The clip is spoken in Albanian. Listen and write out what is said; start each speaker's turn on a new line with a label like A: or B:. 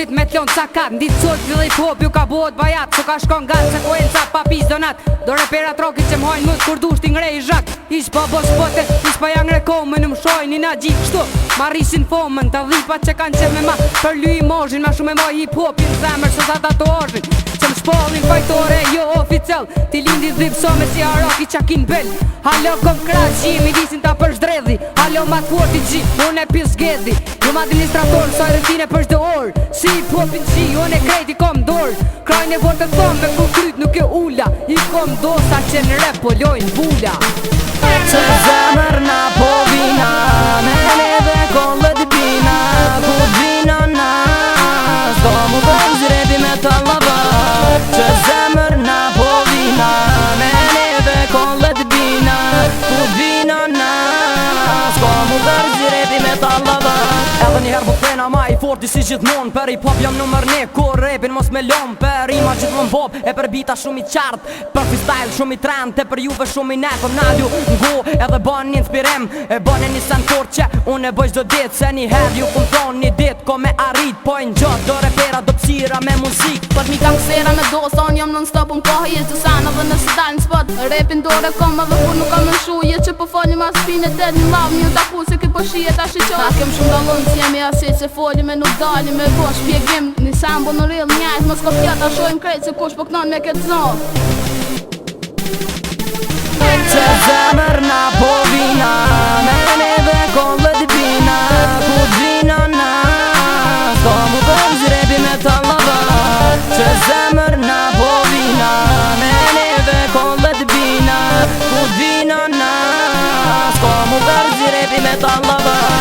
A: dit me t'lon cakat Ndit sot villë i pop ju ka bot bajat Su ka shkon gat se ku e ca papis donat Do reperat roki që m'hojnë mut kur dush t'ingre i zhak Ish pa bo spote, ish pa jangre komën Më shojnë i na gjik shtu Marisin fomën Ta dhipat që kanë që me ma Për lui i mozhin Ma shumë e ma hip hopin Zemër së sa tatuazhin Që më shpollin fajtore jo oficial Ti lindi dhib so me si araki qakin bel Halo kom krat qi mi disin ta për shdredhi Halo ma t'forti qi unë e pis gedhi Jum administrator sa rëtine për shdo orë Si hip hopin qi unë e krejti kom dorë Krajnë e vorë të thomë me ku kryt nuk e ula I kom dosa që në rep po lojnë bula
B: Që zemër na po vina Me neve kollet bina Ku vina na S'ka mu kom zrebi me t'allava Që zemër na po vina Me neve kollet bina Ku vina na S'ka mu kom zrebi me t'allava Edhe njëherë po plena ma i forti si gjithmon Per i pop jam nëmër një kur repin mos me lom Per rima gjithmon pop e për bita shumë i qartë Per freestyle shumë i trend e për juve shumë i ne Kom nadju n'go edhe ban një inspirim E ban e një sentor që unë e bëj çdo dit Se njëherë ju kum thonë një dit ko me arrit Po e n'gjot do repera do psira me muzik
C: Pot mi kam sera me dosa unë jam non stop unë kohë jetë të sana dhe nëse dal në spot Repin dore kom edhe kur nuk kam në shuje Që po foli ma spine të një lav një taku se ki po shije ta shiqo Na kem shumë dallon si jemi asit se foli me nuk dali me bo shpjegim Një sambo në rill njajt mos kopja ta shojmë krejt se kush po knon me këtë zon
B: Që zemër na po vina Me neve kollet bina Ku t'vina na S'ka mu kom zrebi me t'allava Që zemër na po vina Me neve kollet bina Ku t'vina na S'ka mu kom zrebi me t'allava